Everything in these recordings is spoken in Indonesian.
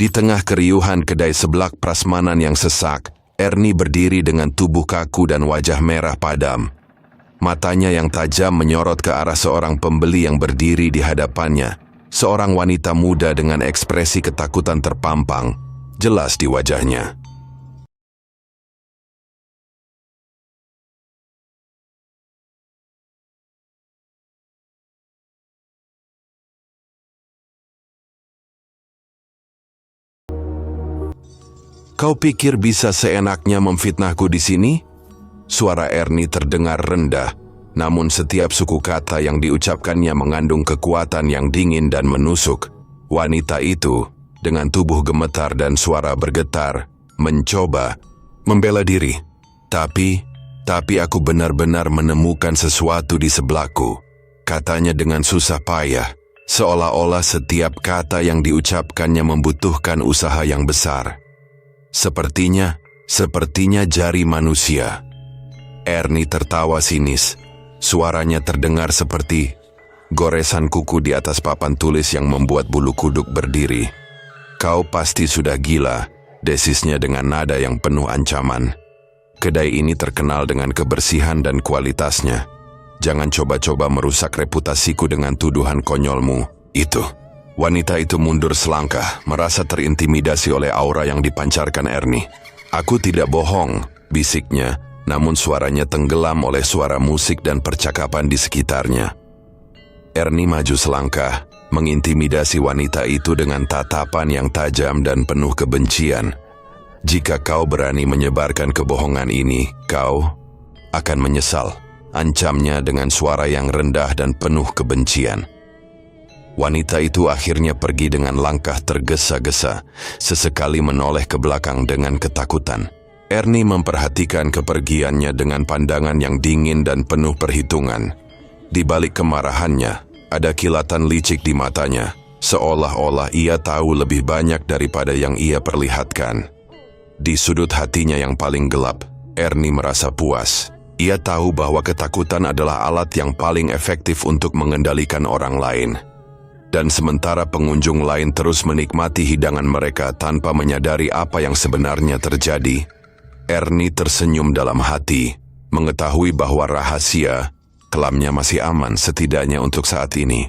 Di tengah keriuhan kedai seblak prasmanan yang sesak, Ernie berdiri dengan tubuh kaku dan wajah merah padam. Matanya yang tajam menyorot ke arah seorang pembeli yang berdiri di hadapannya. Seorang wanita muda dengan ekspresi ketakutan terpampang, jelas di wajahnya. "Kau pikir bisa seenaknya memfitnahku di sini?" Suara Ernie terdengar rendah, namun setiap suku kata yang diucapkannya mengandung kekuatan yang dingin dan menusuk. Wanita itu, dengan tubuh gemetar dan suara bergetar, mencoba membela diri. Tapi aku benar-benar menemukan sesuatu di sebelahku, katanya dengan susah payah, seolah-olah setiap kata yang diucapkannya membutuhkan usaha yang besar. Sepertinya jari manusia. Ernie tertawa sinis. Suaranya terdengar seperti goresan kuku di atas papan tulis yang membuat bulu kuduk berdiri. "Kau pasti sudah gila," desisnya dengan nada yang penuh ancaman. "Kedai ini terkenal dengan kebersihan dan kualitasnya. Jangan coba-coba merusak reputasiku dengan tuduhan konyolmu itu." Wanita itu mundur selangkah, merasa terintimidasi oleh aura yang dipancarkan Ernie. "Aku tidak bohong," bisiknya, namun suaranya tenggelam oleh suara musik dan percakapan di sekitarnya. Ernie maju selangkah, mengintimidasi wanita itu dengan tatapan yang tajam dan penuh kebencian. "Jika kau berani menyebarkan kebohongan ini, kau akan menyesal," ancamnya dengan suara yang rendah dan penuh kebencian. Wanita itu akhirnya pergi dengan langkah tergesa-gesa, sesekali menoleh ke belakang dengan ketakutan. Ernie memperhatikan kepergiannya dengan pandangan yang dingin dan penuh perhitungan. Di balik kemarahannya, ada kilatan licik di matanya, seolah-olah ia tahu lebih banyak daripada yang ia perlihatkan. Di sudut hatinya yang paling gelap, Ernie merasa puas. Ia tahu bahwa ketakutan adalah alat yang paling efektif untuk mengendalikan orang lain. Dan sementara pengunjung lain terus menikmati hidangan mereka tanpa menyadari apa yang sebenarnya terjadi, Ernie tersenyum dalam hati, mengetahui bahwa rahasia, kelamnya masih aman setidaknya untuk saat ini.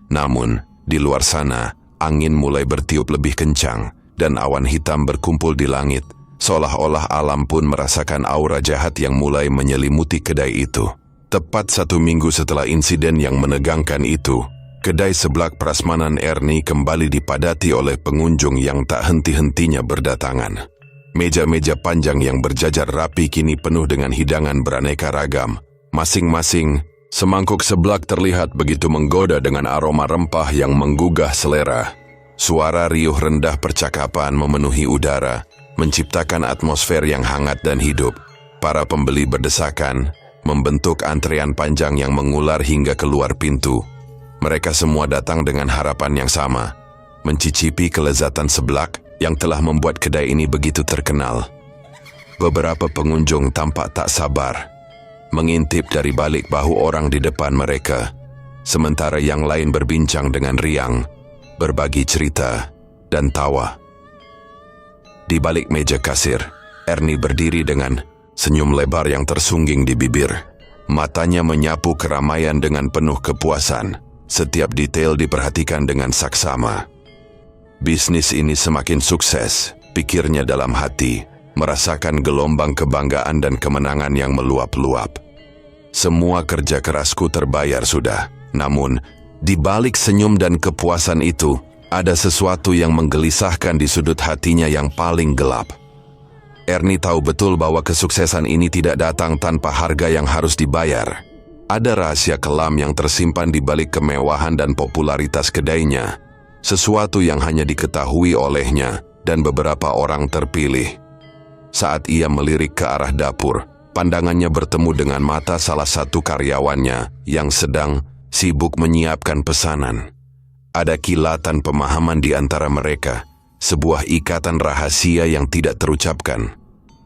Namun, di luar sana, angin mulai bertiup lebih kencang, dan awan hitam berkumpul di langit, seolah-olah alam pun merasakan aura jahat yang mulai menyelimuti kedai itu. Tepat 1 minggu setelah insiden yang menegangkan itu, kedai seblak prasmanan Ernie kembali dipadati oleh pengunjung yang tak henti-hentinya berdatangan. Meja-meja panjang yang berjajar rapi kini penuh dengan hidangan beraneka ragam. Masing-masing semangkuk seblak terlihat begitu menggoda dengan aroma rempah yang menggugah selera. Suara riuh rendah percakapan memenuhi udara, menciptakan atmosfer yang hangat dan hidup. Para pembeli berdesakan, membentuk antrean panjang yang mengular hingga keluar pintu. Mereka semua datang dengan harapan yang sama, mencicipi kelezatan seblak yang telah membuat kedai ini begitu terkenal. Beberapa pengunjung tampak tak sabar, mengintip dari balik bahu orang di depan mereka, sementara yang lain berbincang dengan riang, berbagi cerita, dan tawa. Di balik meja kasir, Ernie berdiri dengan senyum lebar yang tersungging di bibir. Matanya menyapu keramaian dengan penuh kepuasan. Setiap detail diperhatikan dengan saksama. Bisnis ini semakin sukses, pikirnya dalam hati, merasakan gelombang kebanggaan dan kemenangan yang meluap-luap. Semua kerja kerasku terbayar sudah, namun di balik senyum dan kepuasan itu, ada sesuatu yang menggelisahkan di sudut hatinya yang paling gelap. Ernie tahu betul bahwa kesuksesan ini tidak datang tanpa harga yang harus dibayar. Ada rahasia kelam yang tersimpan di balik kemewahan dan popularitas kedainya, sesuatu yang hanya diketahui olehnya dan beberapa orang terpilih. Saat ia melirik ke arah dapur, pandangannya bertemu dengan mata salah satu karyawannya yang sedang sibuk menyiapkan pesanan. Ada kilatan pemahaman di antara mereka, sebuah ikatan rahasia yang tidak terucapkan.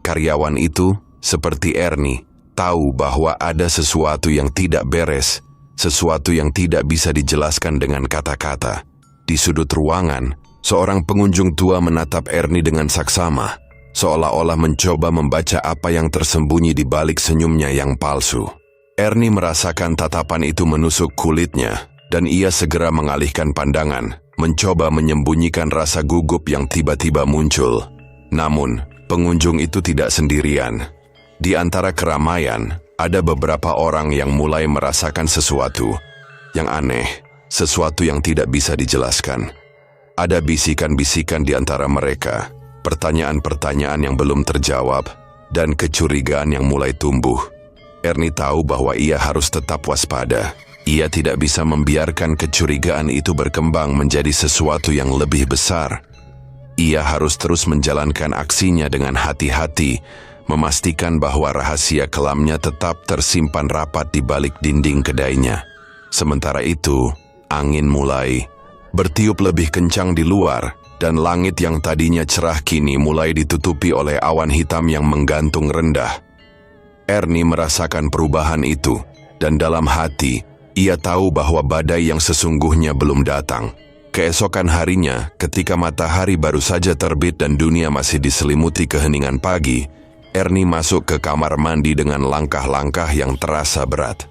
Karyawan itu, seperti Ernie, tahu bahwa ada sesuatu yang tidak beres, sesuatu yang tidak bisa dijelaskan dengan kata-kata. Di sudut ruangan, Seorang pengunjung tua menatap Ernie dengan saksama, seolah-olah mencoba membaca apa yang tersembunyi di balik senyumnya yang palsu. Ernie merasakan tatapan itu menusuk kulitnya, dan ia segera mengalihkan pandangan, mencoba menyembunyikan rasa gugup yang tiba-tiba muncul. Namun, pengunjung itu tidak sendirian. Di antara keramaian, ada beberapa orang yang mulai merasakan sesuatu yang aneh, sesuatu yang tidak bisa dijelaskan. Ada bisikan-bisikan di antara mereka, pertanyaan-pertanyaan yang belum terjawab, dan kecurigaan yang mulai tumbuh. Ernie tahu bahwa ia harus tetap waspada. Ia tidak bisa membiarkan kecurigaan itu berkembang menjadi sesuatu yang lebih besar. Ia harus terus menjalankan aksinya dengan hati-hati, memastikan bahwa rahasia kelamnya tetap tersimpan rapat di balik dinding kedainya. Sementara itu, angin mulai bertiup lebih kencang di luar, dan langit yang tadinya cerah kini mulai ditutupi oleh awan hitam yang menggantung rendah. Ernie merasakan perubahan itu, dan dalam hati, ia tahu bahwa badai yang sesungguhnya belum datang. Keesokan harinya, ketika matahari baru saja terbit dan dunia masih diselimuti keheningan pagi, Ernie masuk ke kamar mandi dengan langkah-langkah yang terasa berat.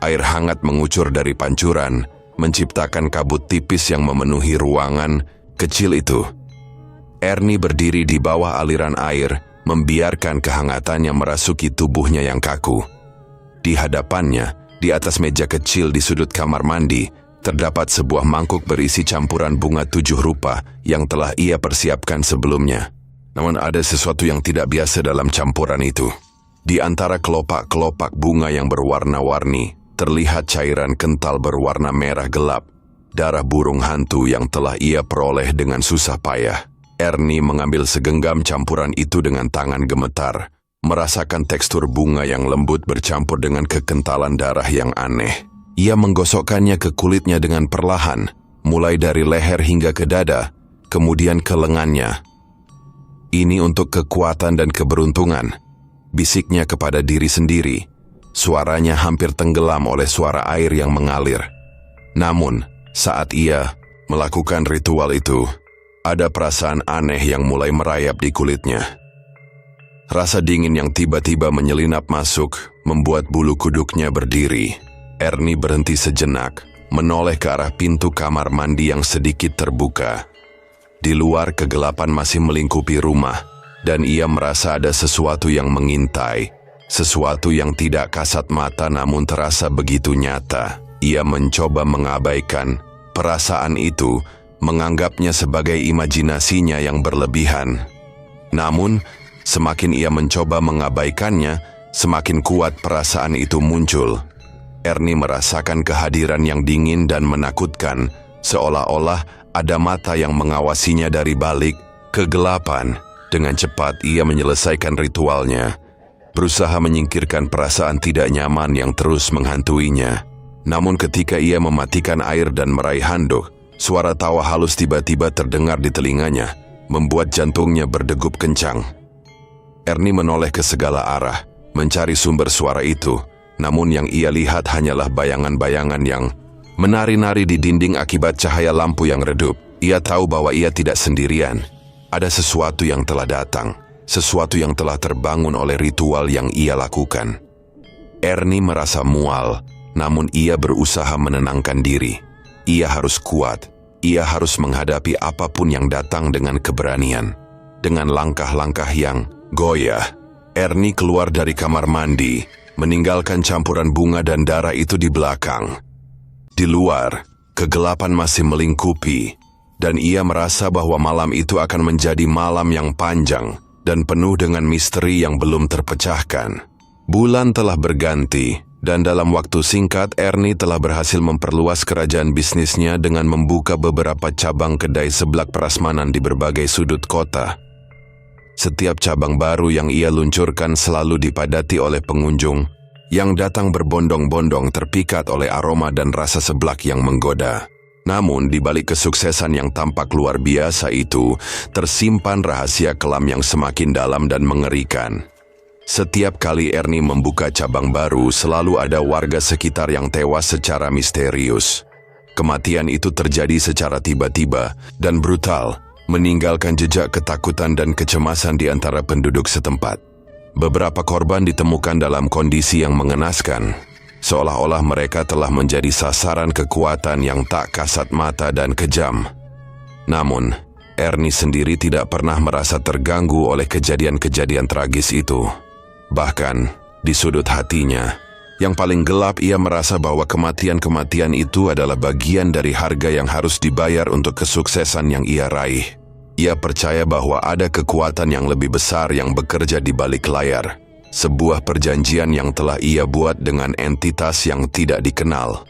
Air hangat mengucur dari pancuran, menciptakan kabut tipis yang memenuhi ruangan kecil itu. Ernie berdiri di bawah aliran air, membiarkan kehangatannya merasuki tubuhnya yang kaku. Di hadapannya, di atas meja kecil di sudut kamar mandi, terdapat sebuah mangkuk berisi campuran bunga 7 rupa yang telah ia persiapkan sebelumnya. Namun ada sesuatu yang tidak biasa dalam campuran itu. Di antara kelopak-kelopak bunga yang berwarna-warni, terlihat cairan kental berwarna merah gelap, darah burung hantu yang telah ia peroleh dengan susah payah. Ernie mengambil segenggam campuran itu dengan tangan gemetar, merasakan tekstur bunga yang lembut bercampur dengan kekentalan darah yang aneh. Ia menggosokkannya ke kulitnya dengan perlahan, mulai dari leher hingga ke dada, kemudian ke lengannya. Ini untuk kekuatan dan keberuntungan, bisiknya kepada diri sendiri. Suaranya hampir tenggelam oleh suara air yang mengalir. Namun, saat ia melakukan ritual itu, ada perasaan aneh yang mulai merayap di kulitnya. Rasa dingin yang tiba-tiba menyelinap masuk, membuat bulu kuduknya berdiri. Ernie berhenti sejenak, menoleh ke arah pintu kamar mandi yang sedikit terbuka. Di luar kegelapan masih melingkupi rumah, dan ia merasa ada sesuatu yang mengintai. Sesuatu yang tidak kasat mata namun terasa begitu nyata. Ia mencoba mengabaikan perasaan itu, menganggapnya sebagai imajinasinya yang berlebihan. Namun, semakin ia mencoba mengabaikannya, semakin kuat perasaan itu muncul. Ernie merasakan kehadiran yang dingin dan menakutkan, seolah-olah ada mata yang mengawasinya dari balik kegelapan. Dengan cepat ia menyelesaikan ritualnya, berusaha menyingkirkan perasaan tidak nyaman yang terus menghantuinya. Namun ketika ia mematikan air dan meraih handuk, suara tawa halus tiba-tiba terdengar di telinganya, membuat jantungnya berdegup kencang. Ernie menoleh ke segala arah, mencari sumber suara itu, namun yang ia lihat hanyalah bayangan-bayangan yang menari-nari di dinding akibat cahaya lampu yang redup. Ia tahu bahwa ia tidak sendirian. Ada sesuatu yang telah datang. Sesuatu yang telah terbangun oleh ritual yang ia lakukan. Ernie merasa mual, namun ia berusaha menenangkan diri. Ia harus kuat, ia harus menghadapi apapun yang datang dengan keberanian. Dengan langkah-langkah yang goyah, Ernie keluar dari kamar mandi, meninggalkan campuran bunga dan darah itu di belakang. Di luar, kegelapan masih melingkupi, dan ia merasa bahwa malam itu akan menjadi malam yang panjang dan penuh dengan misteri yang belum terpecahkan. Bulan telah berganti, dan dalam waktu singkat Ernie telah berhasil memperluas kerajaan bisnisnya dengan membuka beberapa cabang kedai seblak prasmanan di berbagai sudut kota. Setiap cabang baru yang ia luncurkan selalu dipadati oleh pengunjung yang datang berbondong-bondong terpikat oleh aroma dan rasa seblak yang menggoda. Namun, di balik kesuksesan yang tampak luar biasa itu, tersimpan rahasia kelam yang semakin dalam dan mengerikan. Setiap kali Ernie membuka cabang baru, selalu ada warga sekitar yang tewas secara misterius. Kematian itu terjadi secara tiba-tiba dan brutal, meninggalkan jejak ketakutan dan kecemasan di antara penduduk setempat. Beberapa korban ditemukan dalam kondisi yang mengenaskan, seolah-olah mereka telah menjadi sasaran kekuatan yang tak kasat mata dan kejam. Namun, Ernie sendiri tidak pernah merasa terganggu oleh kejadian-kejadian tragis itu. Bahkan, di sudut hatinya, yang paling gelap ia merasa bahwa kematian-kematian itu adalah bagian dari harga yang harus dibayar untuk kesuksesan yang ia raih. Ia percaya bahwa ada kekuatan yang lebih besar yang bekerja di balik layar. Sebuah perjanjian yang telah ia buat dengan entitas yang tidak dikenal.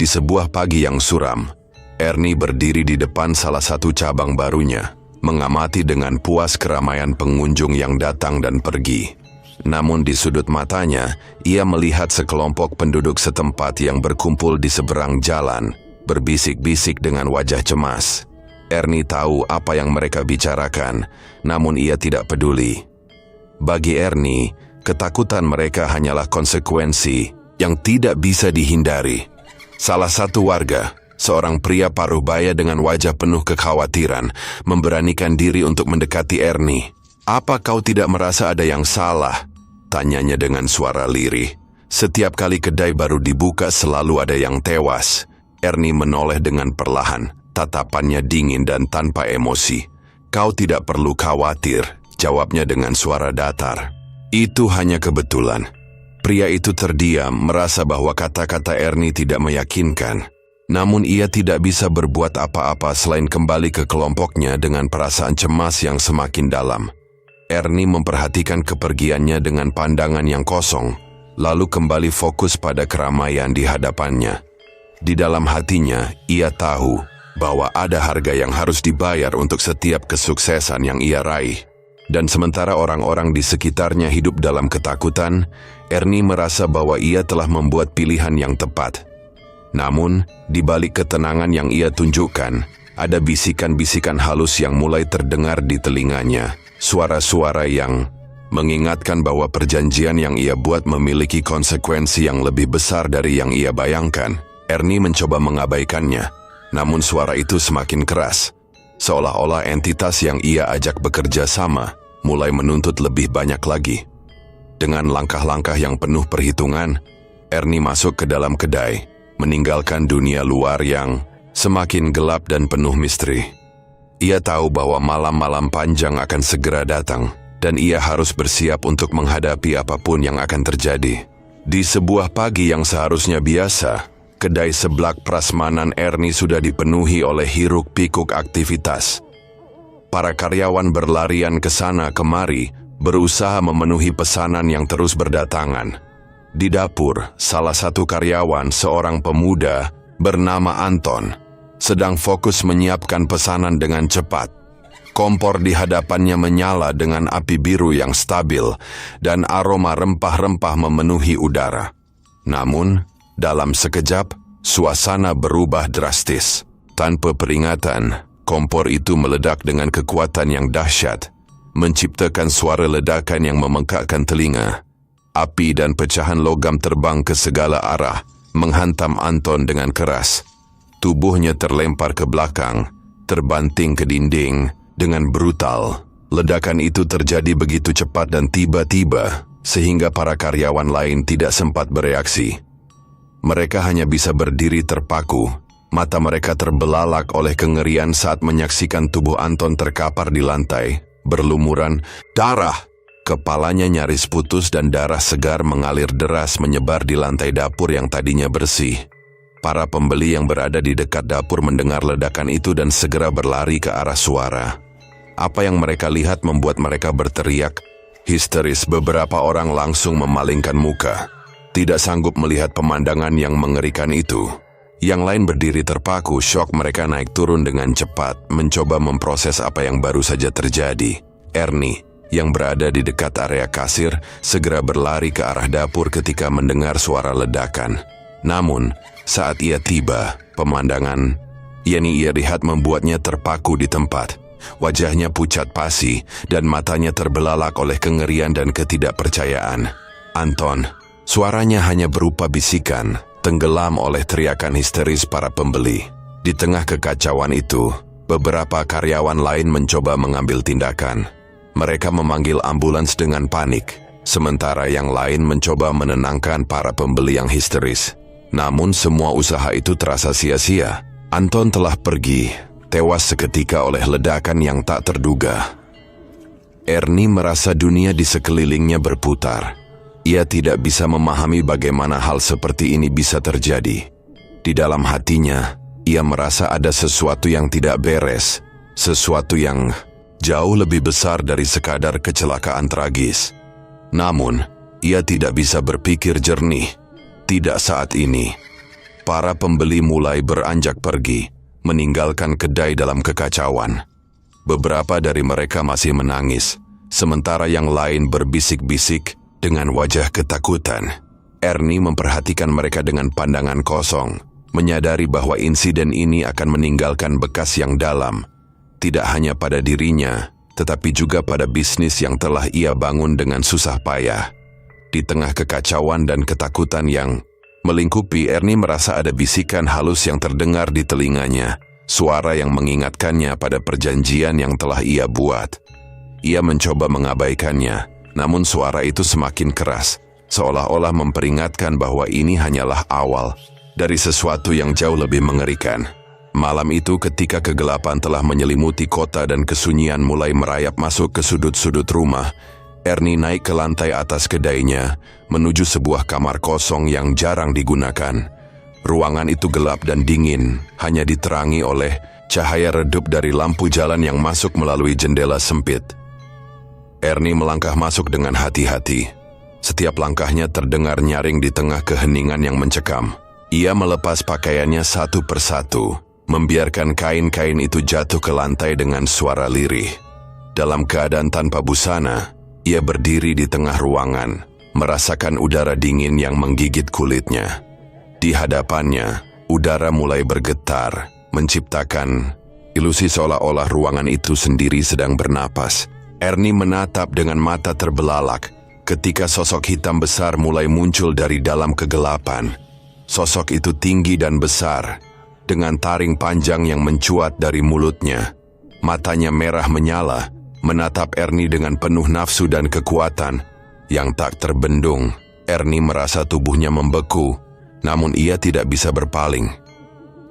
Di sebuah pagi yang suram, Ernie berdiri di depan salah satu cabang barunya, mengamati dengan puas keramaian pengunjung yang datang dan pergi. Namun di sudut matanya, ia melihat sekelompok penduduk setempat yang berkumpul di seberang jalan, berbisik-bisik dengan wajah cemas. Ernie tahu apa yang mereka bicarakan, namun ia tidak peduli. Bagi Ernie, ketakutan mereka hanyalah konsekuensi yang tidak bisa dihindari. Salah satu warga, seorang pria paruh baya dengan wajah penuh kekhawatiran, memberanikan diri untuk mendekati Ernie. "Apa kau tidak merasa ada yang salah?" tanyanya dengan suara lirih. Setiap kali kedai baru dibuka selalu ada yang tewas. Ernie menoleh dengan perlahan, tatapannya dingin dan tanpa emosi. "Kau tidak perlu khawatir," jawabnya dengan suara datar. "Itu hanya kebetulan." Pria itu terdiam, merasa bahwa kata-kata Ernie tidak meyakinkan. Namun ia tidak bisa berbuat apa-apa selain kembali ke kelompoknya dengan perasaan cemas yang semakin dalam. Ernie memperhatikan kepergiannya dengan pandangan yang kosong, lalu kembali fokus pada keramaian di hadapannya. Di dalam hatinya, ia tahu bahwa ada harga yang harus dibayar untuk setiap kesuksesan yang ia raih. Dan sementara orang-orang di sekitarnya hidup dalam ketakutan, Ernie merasa bahwa ia telah membuat pilihan yang tepat. Namun, di balik ketenangan yang ia tunjukkan, ada bisikan-bisikan halus yang mulai terdengar di telinganya. Suara-suara yang mengingatkan bahwa perjanjian yang ia buat memiliki konsekuensi yang lebih besar dari yang ia bayangkan. Ernie mencoba mengabaikannya, namun suara itu semakin keras. Seolah-olah entitas yang ia ajak bekerja sama mulai menuntut lebih banyak lagi. Dengan langkah-langkah yang penuh perhitungan, Ernie masuk ke dalam kedai, meninggalkan dunia luar yang semakin gelap dan penuh misteri. Ia tahu bahwa malam-malam panjang akan segera datang, dan ia harus bersiap untuk menghadapi apapun yang akan terjadi. Di sebuah pagi yang seharusnya biasa, kedai seblak prasmanan Ernie sudah dipenuhi oleh hiruk-pikuk aktivitas. Para karyawan berlarian ke sana kemari, berusaha memenuhi pesanan yang terus berdatangan. Di dapur, salah satu karyawan, seorang pemuda bernama Anton, sedang fokus menyiapkan pesanan dengan cepat. Kompor di hadapannya menyala dengan api biru yang stabil, dan aroma rempah-rempah memenuhi udara. Namun, dalam sekejap, suasana berubah drastis. Tanpa peringatan, kompor itu meledak dengan kekuatan yang dahsyat, menciptakan suara ledakan yang memengkakkan telinga. Api dan pecahan logam terbang ke segala arah, menghantam Anton dengan keras. Tubuhnya terlempar ke belakang, terbanting ke dinding dengan brutal. Ledakan itu terjadi begitu cepat dan tiba-tiba, sehingga para karyawan lain tidak sempat bereaksi. Mereka hanya bisa berdiri terpaku, mata mereka terbelalak oleh kengerian saat menyaksikan tubuh Anton terkapar di lantai, berlumuran darah. Kepalanya nyaris putus dan darah segar mengalir deras menyebar di lantai dapur yang tadinya bersih. Para pembeli yang berada di dekat dapur mendengar ledakan itu dan segera berlari ke arah suara. Apa yang mereka lihat membuat mereka berteriak histeris. Beberapa orang langsung memalingkan muka, tidak sanggup melihat pemandangan yang mengerikan itu. Yang lain berdiri terpaku, syok. Mereka naik turun dengan cepat, mencoba memproses apa yang baru saja terjadi. Ernie, yang berada di dekat area kasir, segera berlari ke arah dapur ketika mendengar suara ledakan. Namun, saat ia tiba, pemandangan yang ia lihat membuatnya terpaku di tempat. Wajahnya pucat pasi dan matanya terbelalak oleh kengerian dan ketidakpercayaan. "Anton," suaranya hanya berupa bisikan, tenggelam oleh teriakan histeris para pembeli. Di tengah kekacauan itu, beberapa karyawan lain mencoba mengambil tindakan. Mereka memanggil ambulans dengan panik, sementara yang lain mencoba menenangkan para pembeli yang histeris. Namun semua usaha itu terasa sia-sia. Anton telah pergi, tewas seketika oleh ledakan yang tak terduga. Ernie merasa dunia di sekelilingnya berputar. Ia tidak bisa memahami bagaimana hal seperti ini bisa terjadi. Di dalam hatinya, ia merasa ada sesuatu yang tidak beres, sesuatu yang jauh lebih besar dari sekadar kecelakaan tragis. Namun, ia tidak bisa berpikir jernih. Tidak saat ini. Para pembeli mulai beranjak pergi, meninggalkan kedai dalam kekacauan. Beberapa dari mereka masih menangis, sementara yang lain berbisik-bisik dengan wajah ketakutan. Ernie memperhatikan mereka dengan pandangan kosong, menyadari bahwa insiden ini akan meninggalkan bekas yang dalam, tidak hanya pada dirinya, tetapi juga pada bisnis yang telah ia bangun dengan susah payah. Di tengah kekacauan dan ketakutan yang melingkupi, Ernie merasa ada bisikan halus yang terdengar di telinganya, suara yang mengingatkannya pada perjanjian yang telah ia buat. Ia mencoba mengabaikannya, namun suara itu semakin keras, seolah-olah memperingatkan bahwa ini hanyalah awal dari sesuatu yang jauh lebih mengerikan. Malam itu ketika kegelapan telah menyelimuti kota dan kesunyian mulai merayap masuk ke sudut-sudut rumah, Ernie naik ke lantai atas kedainya, menuju sebuah kamar kosong yang jarang digunakan. Ruangan itu gelap dan dingin, hanya diterangi oleh cahaya redup dari lampu jalan yang masuk melalui jendela sempit. Ernie melangkah masuk dengan hati-hati. Setiap langkahnya terdengar nyaring di tengah keheningan yang mencekam. Ia melepas pakaiannya satu persatu, membiarkan kain-kain itu jatuh ke lantai dengan suara lirih. Dalam keadaan tanpa busana, ia berdiri di tengah ruangan, merasakan udara dingin yang menggigit kulitnya. Di hadapannya, udara mulai bergetar, menciptakan ilusi seolah-olah ruangan itu sendiri sedang bernapas. Ernie menatap dengan mata terbelalak ketika sosok hitam besar mulai muncul dari dalam kegelapan. Sosok itu tinggi dan besar, dengan taring panjang yang mencuat dari mulutnya. Matanya merah menyala, menatap Ernie dengan penuh nafsu dan kekuatan yang tak terbendung. Ernie merasa tubuhnya membeku, namun ia tidak bisa berpaling.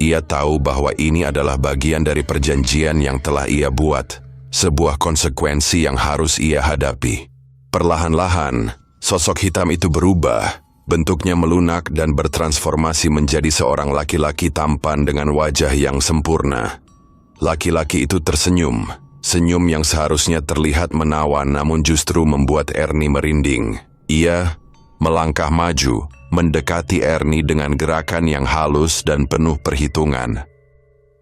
Ia tahu bahwa ini adalah bagian dari perjanjian yang telah ia buat. Sebuah konsekuensi yang harus ia hadapi. Perlahan-lahan, sosok hitam itu berubah, bentuknya melunak dan bertransformasi menjadi seorang laki-laki tampan dengan wajah yang sempurna. Laki-laki itu tersenyum, senyum yang seharusnya terlihat menawan namun justru membuat Ernie merinding. Ia melangkah maju, mendekati Ernie dengan gerakan yang halus dan penuh perhitungan.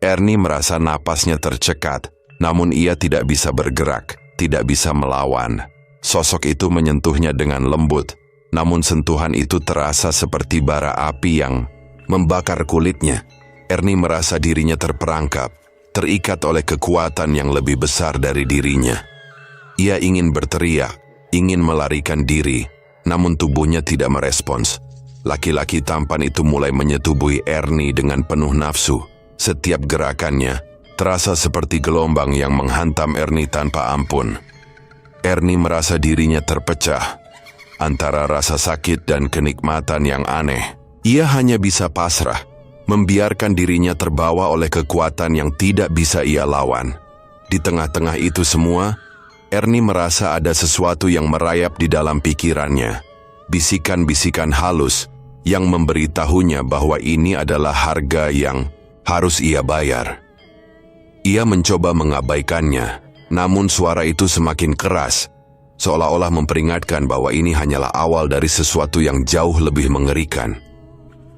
Ernie merasa napasnya tercekat, namun ia tidak bisa bergerak, tidak bisa melawan. Sosok itu menyentuhnya dengan lembut, namun sentuhan itu terasa seperti bara api yang membakar kulitnya. Ernie merasa dirinya terperangkap, terikat oleh kekuatan yang lebih besar dari dirinya. Ia ingin berteriak, ingin melarikan diri, namun tubuhnya tidak merespons. Laki-laki tampan itu mulai menyetubuhi Ernie dengan penuh nafsu. Setiap gerakannya terasa seperti gelombang yang menghantam Ernie tanpa ampun. Ernie merasa dirinya terpecah antara rasa sakit dan kenikmatan yang aneh. Ia hanya bisa pasrah, membiarkan dirinya terbawa oleh kekuatan yang tidak bisa ia lawan. Di tengah-tengah itu semua, Ernie merasa ada sesuatu yang merayap di dalam pikirannya. Bisikan-bisikan halus yang memberitahunya bahwa ini adalah harga yang harus ia bayar. Ia mencoba mengabaikannya, namun suara itu semakin keras, seolah-olah memperingatkan bahwa ini hanyalah awal dari sesuatu yang jauh lebih mengerikan.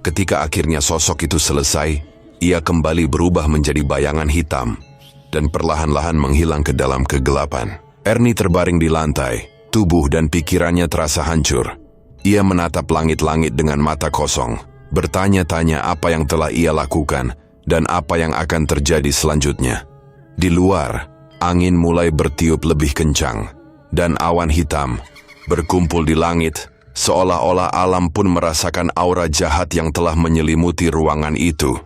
Ketika akhirnya sosok itu selesai, ia kembali berubah menjadi bayangan hitam dan perlahan-lahan menghilang ke dalam kegelapan. Ernie terbaring di lantai, tubuh dan pikirannya terasa hancur. Ia menatap langit-langit dengan mata kosong, bertanya-tanya apa yang telah ia lakukan dan apa yang akan terjadi selanjutnya. Di luar, angin mulai bertiup lebih kencang, dan awan hitam berkumpul di langit, seolah-olah alam pun merasakan aura jahat yang telah menyelimuti ruangan itu.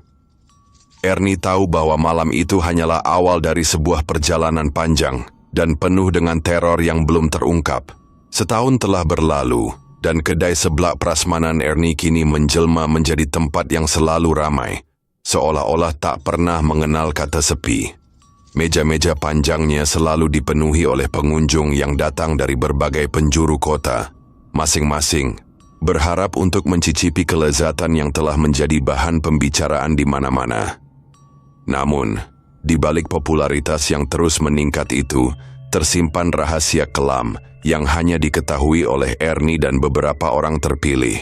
Ernie tahu bahwa malam itu hanyalah awal dari sebuah perjalanan panjang dan penuh dengan teror yang belum terungkap. Setahun telah berlalu, dan kedai seblak prasmanan Ernie kini menjelma menjadi tempat yang selalu ramai, seolah-olah tak pernah mengenal kata sepi. Meja-meja panjangnya selalu dipenuhi oleh pengunjung yang datang dari berbagai penjuru kota, masing-masing berharap untuk mencicipi kelezatan yang telah menjadi bahan pembicaraan di mana-mana. Namun, di balik popularitas yang terus meningkat itu, tersimpan rahasia kelam yang hanya diketahui oleh Ernie dan beberapa orang terpilih.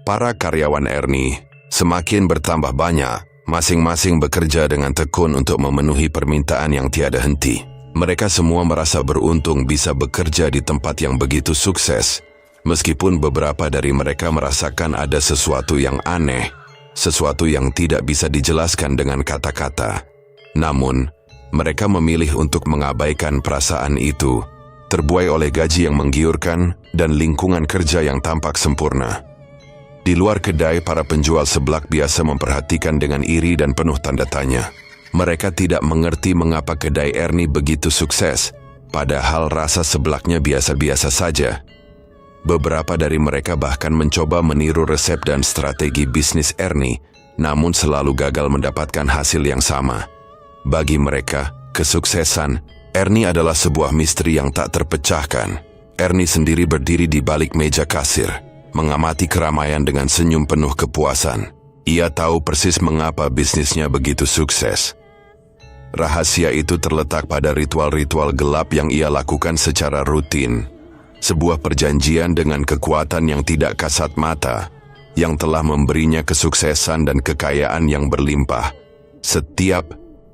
Para karyawan Ernie semakin bertambah banyak, masing-masing bekerja dengan tekun untuk memenuhi permintaan yang tiada henti. Mereka semua merasa beruntung bisa bekerja di tempat yang begitu sukses, meskipun beberapa dari mereka merasakan ada sesuatu yang aneh, sesuatu yang tidak bisa dijelaskan dengan kata-kata. Namun, mereka memilih untuk mengabaikan perasaan itu, terbuai oleh gaji yang menggiurkan dan lingkungan kerja yang tampak sempurna. Di luar kedai, para penjual seblak biasa memperhatikan dengan iri dan penuh tanda tanya. Mereka tidak mengerti mengapa kedai Ernie begitu sukses, padahal rasa seblaknya biasa-biasa saja. Beberapa dari mereka bahkan mencoba meniru resep dan strategi bisnis Ernie, namun selalu gagal mendapatkan hasil yang sama. Bagi mereka, kesuksesan Ernie adalah sebuah misteri yang tak terpecahkan. Ernie sendiri berdiri di balik meja kasir, mengamati keramaian dengan senyum penuh kepuasan. Ia tahu persis mengapa bisnisnya begitu sukses. Rahasia itu terletak pada ritual-ritual gelap yang ia lakukan secara rutin. Sebuah perjanjian dengan kekuatan yang tidak kasat mata, yang telah memberinya kesuksesan dan kekayaan yang berlimpah. Setiap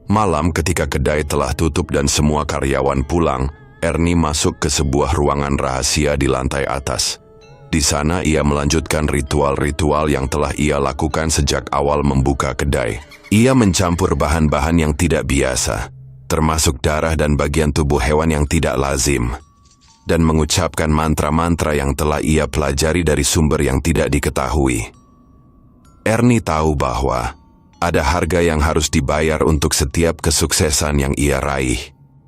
malam ketika kedai telah tutup dan semua karyawan pulang, Ernie masuk ke sebuah ruangan rahasia di lantai atas. Di sana ia melanjutkan ritual-ritual yang telah ia lakukan sejak awal membuka kedai. Ia mencampur bahan-bahan yang tidak biasa, termasuk darah dan bagian tubuh hewan yang tidak lazim, dan mengucapkan mantra-mantra yang telah ia pelajari dari sumber yang tidak diketahui. Ernie tahu bahwa ada harga yang harus dibayar untuk setiap kesuksesan yang ia raih.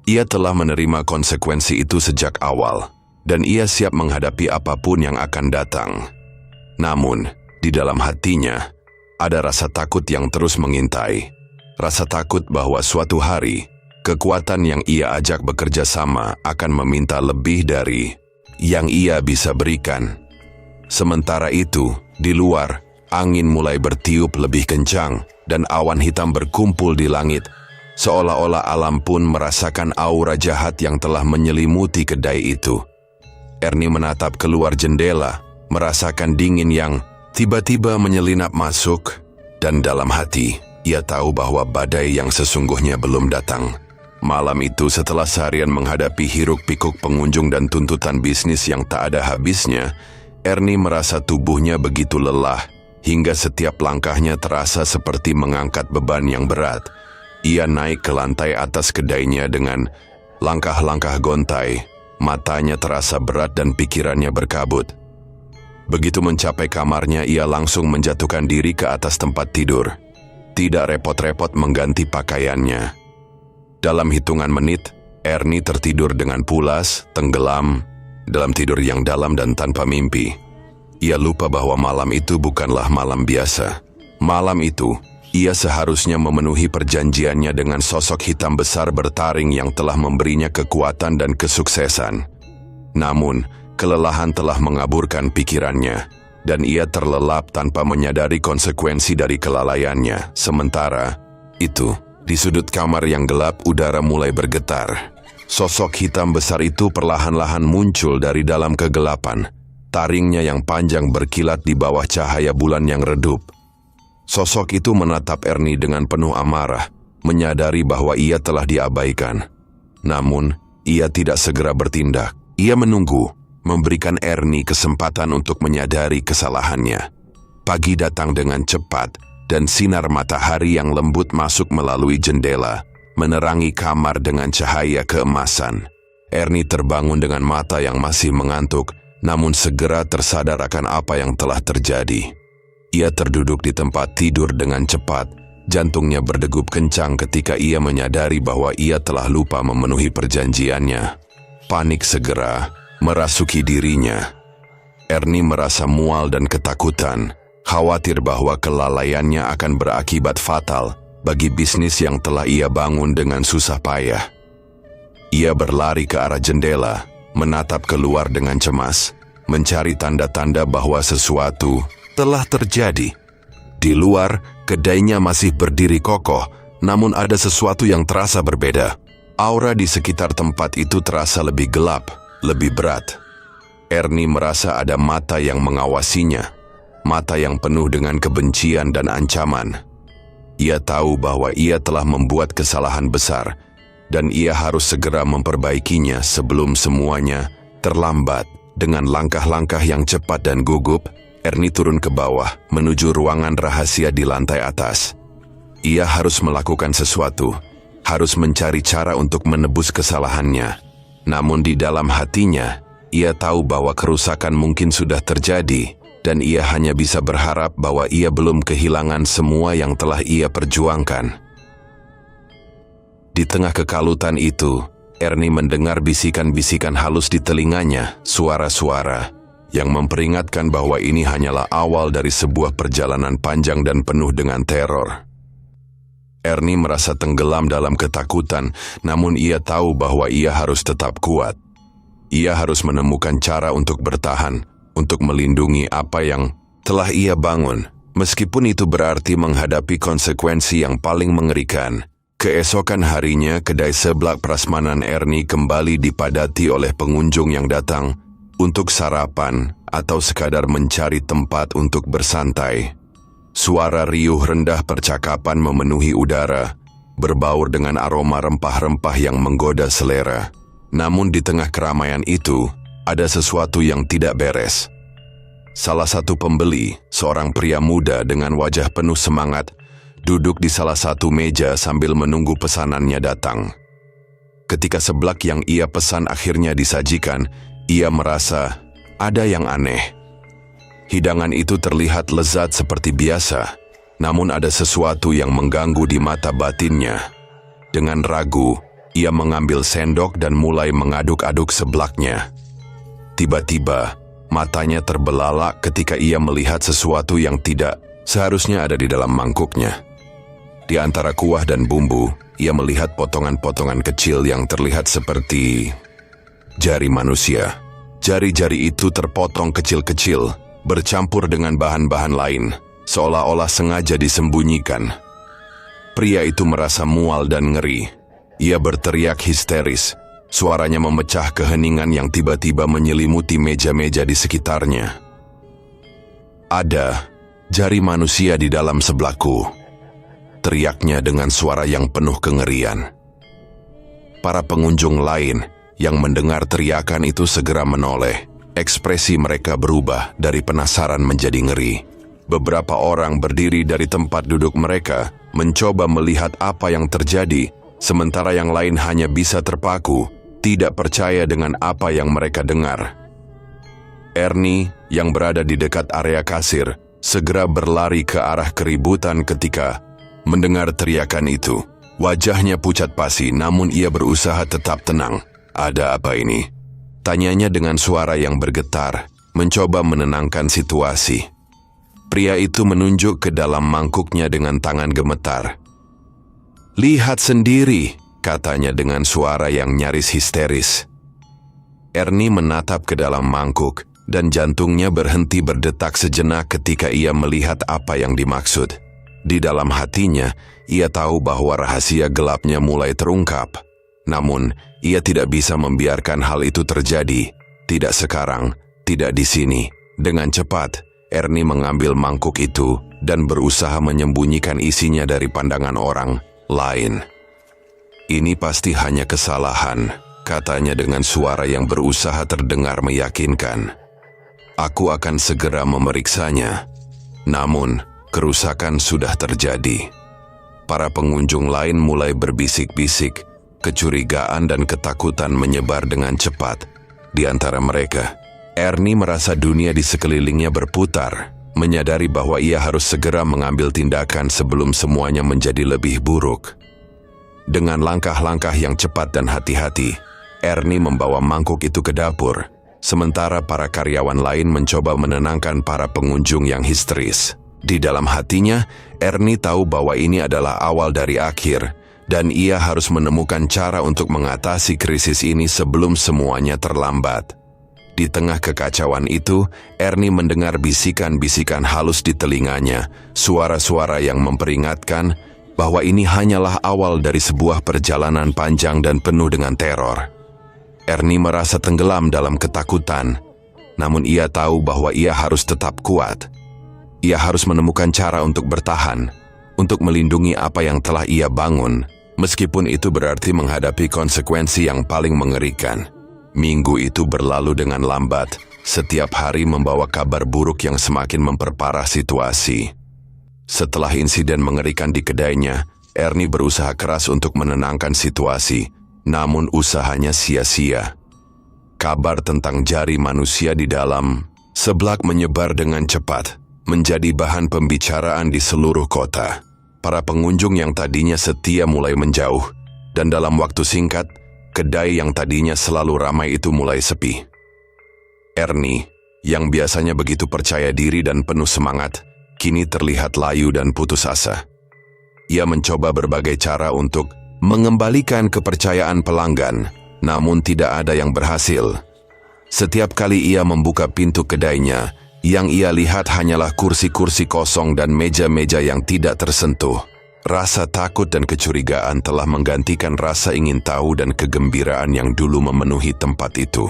Ia telah menerima konsekuensi itu sejak awal, dan ia siap menghadapi apapun yang akan datang. Namun, di dalam hatinya, ada rasa takut yang terus mengintai. Rasa takut bahwa suatu hari, kekuatan yang ia ajak bekerja sama akan meminta lebih dari yang ia bisa berikan. Sementara itu, di luar, angin mulai bertiup lebih kencang dan awan hitam berkumpul di langit. Seolah-olah alam pun merasakan aura jahat yang telah menyelimuti kedai itu. Ernie menatap keluar jendela, merasakan dingin yang tiba-tiba menyelinap masuk, dan dalam hati, ia tahu bahwa badai yang sesungguhnya belum datang. Malam itu setelah seharian menghadapi hiruk-pikuk pengunjung dan tuntutan bisnis yang tak ada habisnya, Ernie merasa tubuhnya begitu lelah, hingga setiap langkahnya terasa seperti mengangkat beban yang berat. Ia naik ke lantai atas kedainya dengan langkah-langkah gontai, matanya terasa berat dan pikirannya berkabut. Begitu mencapai kamarnya, ia langsung menjatuhkan diri ke atas tempat tidur. Tidak repot-repot mengganti pakaiannya. Dalam hitungan menit, Ernie tertidur dengan pulas, tenggelam, dalam tidur yang dalam dan tanpa mimpi. Ia lupa bahwa malam itu bukanlah malam biasa. Malam itu, ia seharusnya memenuhi perjanjiannya dengan sosok hitam besar bertaring yang telah memberinya kekuatan dan kesuksesan. Namun, kelelahan telah mengaburkan pikirannya, dan ia terlelap tanpa menyadari konsekuensi dari kelalaiannya. Sementara itu, di sudut kamar yang gelap, udara mulai bergetar. Sosok hitam besar itu perlahan-lahan muncul dari dalam kegelapan. Taringnya yang panjang berkilat di bawah cahaya bulan yang redup. Sosok itu menatap Ernie dengan penuh amarah, menyadari bahwa ia telah diabaikan. Namun, ia tidak segera bertindak. Ia menunggu, memberikan Ernie kesempatan untuk menyadari kesalahannya. Pagi datang dengan cepat, dan sinar matahari yang lembut masuk melalui jendela, menerangi kamar dengan cahaya keemasan. Ernie terbangun dengan mata yang masih mengantuk, namun segera tersadar akan apa yang telah terjadi. Ia terduduk di tempat tidur dengan cepat, jantungnya berdegup kencang ketika ia menyadari bahwa ia telah lupa memenuhi perjanjiannya. Panik segera merasuki dirinya. Ernie merasa mual dan ketakutan, khawatir bahwa kelalaiannya akan berakibat fatal bagi bisnis yang telah ia bangun dengan susah payah. Ia berlari ke arah jendela, menatap keluar dengan cemas, mencari tanda-tanda bahwa sesuatu telah terjadi. Di luar, kedainya masih berdiri kokoh, namun ada sesuatu yang terasa berbeda. Aura di sekitar tempat itu terasa lebih gelap, lebih berat. Ernie merasa ada mata yang mengawasinya, mata yang penuh dengan kebencian dan ancaman. Ia tahu bahwa ia telah membuat kesalahan besar, dan ia harus segera memperbaikinya sebelum semuanya terlambat. Dengan langkah-langkah yang cepat dan gugup, Ernie turun ke bawah menuju ruangan rahasia di lantai atas. Ia harus melakukan sesuatu, harus mencari cara untuk menebus kesalahannya. Namun di dalam hatinya, ia tahu bahwa kerusakan mungkin sudah terjadi, dan ia hanya bisa berharap bahwa ia belum kehilangan semua yang telah ia perjuangkan. Di tengah kekalutan itu, Ernie mendengar bisikan-bisikan halus di telinganya, suara-suara yang memperingatkan bahwa ini hanyalah awal dari sebuah perjalanan panjang dan penuh dengan teror. Ernie merasa tenggelam dalam ketakutan, namun ia tahu bahwa ia harus tetap kuat. Ia harus menemukan cara untuk bertahan, untuk melindungi apa yang telah ia bangun, meskipun itu berarti menghadapi konsekuensi yang paling mengerikan. Keesokan harinya, kedai seblak prasmanan Ernie kembali dipadati oleh pengunjung yang datang untuk sarapan atau sekadar mencari tempat untuk bersantai. Suara riuh rendah percakapan memenuhi udara, berbaur dengan aroma rempah-rempah yang menggoda selera. Namun di tengah keramaian itu, ada sesuatu yang tidak beres. Salah satu pembeli, seorang pria muda dengan wajah penuh semangat, duduk di salah satu meja sambil menunggu pesanannya datang. Ketika seblak yang ia pesan akhirnya disajikan, ia merasa ada yang aneh. Hidangan itu terlihat lezat seperti biasa, namun ada sesuatu yang mengganggu di mata batinnya. Dengan ragu, ia mengambil sendok dan mulai mengaduk-aduk seblaknya. Tiba-tiba, matanya terbelalak ketika ia melihat sesuatu yang tidak seharusnya ada di dalam mangkuknya. Di antara kuah dan bumbu, ia melihat potongan-potongan kecil yang terlihat seperti jari manusia. Jari-jari itu terpotong kecil-kecil, bercampur dengan bahan-bahan lain, seolah-olah sengaja disembunyikan. Pria itu merasa mual dan ngeri. Ia berteriak histeris. Suaranya memecah keheningan yang tiba-tiba menyelimuti meja-meja di sekitarnya. "Ada jari manusia di dalam seblakku," teriaknya dengan suara yang penuh kengerian. Para pengunjung lain yang mendengar teriakan itu segera menoleh. Ekspresi mereka berubah dari penasaran menjadi ngeri. Beberapa orang berdiri dari tempat duduk mereka, mencoba melihat apa yang terjadi, sementara yang lain hanya bisa terpaku, tidak percaya dengan apa yang mereka dengar. Ernie, yang berada di dekat area kasir, segera berlari ke arah keributan ketika mendengar teriakan itu. Wajahnya pucat pasi, namun ia berusaha tetap tenang. "Ada apa ini?" tanyanya dengan suara yang bergetar, mencoba menenangkan situasi. Pria itu menunjuk ke dalam mangkuknya dengan tangan gemetar. "Lihat sendiri," katanya dengan suara yang nyaris histeris. Ernie menatap ke dalam mangkuk, dan jantungnya berhenti berdetak sejenak ketika ia melihat apa yang dimaksud. Di dalam hatinya, ia tahu bahwa rahasia gelapnya mulai terungkap. Namun, ia tidak bisa membiarkan hal itu terjadi. Tidak sekarang, tidak di sini. Dengan cepat, Ernie mengambil mangkuk itu dan berusaha menyembunyikan isinya dari pandangan orang lain. "Ini pasti hanya kesalahan," katanya dengan suara yang berusaha terdengar meyakinkan. "Aku akan segera memeriksanya." Namun, kerusakan sudah terjadi. Para pengunjung lain mulai berbisik-bisik. Kecurigaan dan ketakutan menyebar dengan cepat. Di antara mereka, Ernie merasa dunia di sekelilingnya berputar, menyadari bahwa ia harus segera mengambil tindakan sebelum semuanya menjadi lebih buruk. Dengan langkah-langkah yang cepat dan hati-hati, Ernie membawa mangkuk itu ke dapur, sementara para karyawan lain mencoba menenangkan para pengunjung yang histeris. Di dalam hatinya, Ernie tahu bahwa ini adalah awal dari akhir, dan ia harus menemukan cara untuk mengatasi krisis ini sebelum semuanya terlambat. Di tengah kekacauan itu, Ernie mendengar bisikan-bisikan halus di telinganya, suara-suara yang memperingatkan bahwa ini hanyalah awal dari sebuah perjalanan panjang dan penuh dengan teror. Ernie merasa tenggelam dalam ketakutan, namun ia tahu bahwa ia harus tetap kuat. Ia harus menemukan cara untuk bertahan, untuk melindungi apa yang telah ia bangun, meskipun itu berarti menghadapi konsekuensi yang paling mengerikan. Minggu itu berlalu dengan lambat, setiap hari membawa kabar buruk yang semakin memperparah situasi. Setelah insiden mengerikan di kedainya, Ernie berusaha keras untuk menenangkan situasi, namun usahanya sia-sia. Kabar tentang jari manusia di dalam seblak menyebar dengan cepat, menjadi bahan pembicaraan di seluruh kota. Para pengunjung yang tadinya setia mulai menjauh, dan dalam waktu singkat, kedai yang tadinya selalu ramai itu mulai sepi. Ernie, yang biasanya begitu percaya diri dan penuh semangat, kini terlihat layu dan putus asa. Ia mencoba berbagai cara untuk mengembalikan kepercayaan pelanggan, namun tidak ada yang berhasil. Setiap kali ia membuka pintu kedainya, yang ia lihat hanyalah kursi-kursi kosong dan meja-meja yang tidak tersentuh. Rasa takut dan kecurigaan telah menggantikan rasa ingin tahu dan kegembiraan yang dulu memenuhi tempat itu.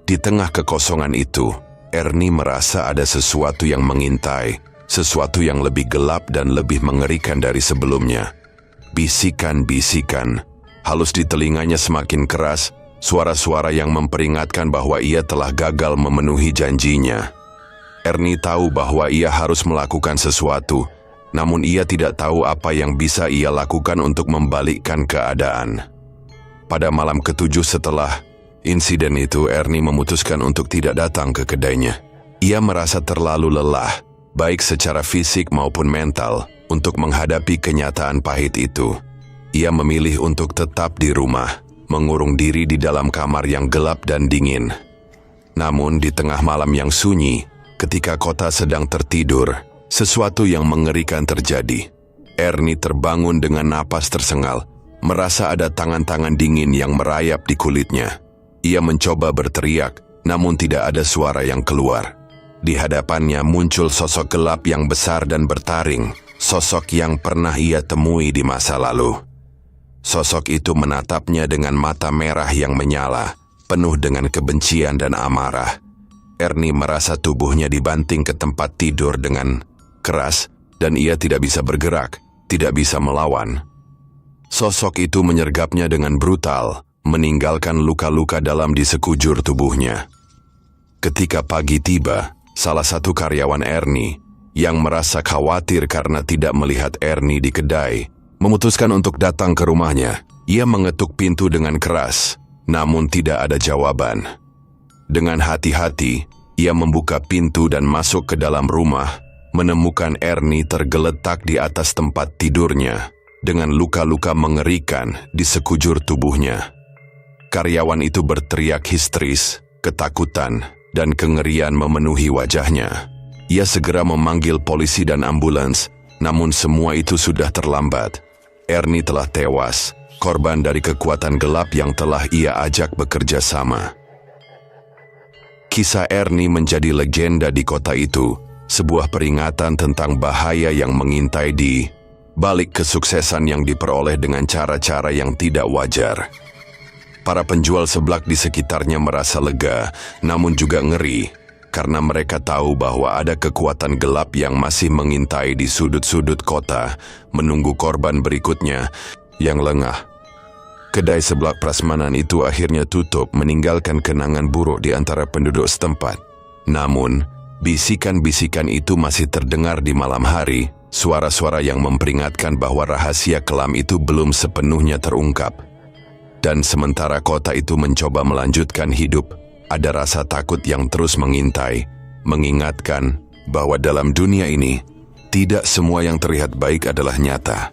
Di tengah kekosongan itu, Ernie merasa ada sesuatu yang mengintai, sesuatu yang lebih gelap dan lebih mengerikan dari sebelumnya. Bisikan-bisikan, halus di telinganya semakin keras, suara-suara yang memperingatkan bahwa ia telah gagal memenuhi janjinya. Ernie tahu bahwa ia harus melakukan sesuatu, namun ia tidak tahu apa yang bisa ia lakukan untuk membalikkan keadaan. Pada malam ketujuh setelah insiden itu, Ernie memutuskan untuk tidak datang ke kedainya. Ia merasa terlalu lelah, baik secara fisik maupun mental, untuk menghadapi kenyataan pahit itu. Ia memilih untuk tetap di rumah, mengurung diri di dalam kamar yang gelap dan dingin. Namun di tengah malam yang sunyi, ketika kota sedang tertidur, sesuatu yang mengerikan terjadi. Ernie terbangun dengan napas tersengal, merasa ada tangan-tangan dingin yang merayap di kulitnya. Ia mencoba berteriak, namun tidak ada suara yang keluar. Di hadapannya muncul sosok gelap yang besar dan bertaring, sosok yang pernah ia temui di masa lalu. Sosok itu menatapnya dengan mata merah yang menyala, penuh dengan kebencian dan amarah. Ernie merasa tubuhnya dibanting ke tempat tidur dengan keras, dan ia tidak bisa bergerak, tidak bisa melawan. Sosok itu menyergapnya dengan brutal, meninggalkan luka-luka dalam di sekujur tubuhnya. Ketika pagi tiba, salah satu karyawan Ernie, yang merasa khawatir karena tidak melihat Ernie di kedai, memutuskan untuk datang ke rumahnya. Ia mengetuk pintu dengan keras, namun tidak ada jawaban. Dengan hati-hati, ia membuka pintu dan masuk ke dalam rumah, menemukan Ernie tergeletak di atas tempat tidurnya, dengan luka-luka mengerikan di sekujur tubuhnya. Karyawan itu berteriak histeris, ketakutan, dan kengerian memenuhi wajahnya. Ia segera memanggil polisi dan ambulans, namun semua itu sudah terlambat. Ernie telah tewas, korban dari kekuatan gelap yang telah ia ajak bekerja sama. Kisah Ernie menjadi legenda di kota itu, sebuah peringatan tentang bahaya yang mengintai di balik kesuksesan yang diperoleh dengan cara-cara yang tidak wajar. Para penjual seblak di sekitarnya merasa lega, namun juga ngeri, karena mereka tahu bahwa ada kekuatan gelap yang masih mengintai di sudut-sudut kota, menunggu korban berikutnya yang lengah. Kedai seblak prasmanan itu akhirnya tutup, meninggalkan kenangan buruk di antara penduduk setempat. Namun, bisikan-bisikan itu masih terdengar di malam hari, suara-suara yang memperingatkan bahwa rahasia kelam itu belum sepenuhnya terungkap. Dan sementara kota itu mencoba melanjutkan hidup, Ada rasa takut yang terus mengintai, mengingatkan bahwa dalam dunia ini, tidak semua yang terlihat baik adalah nyata.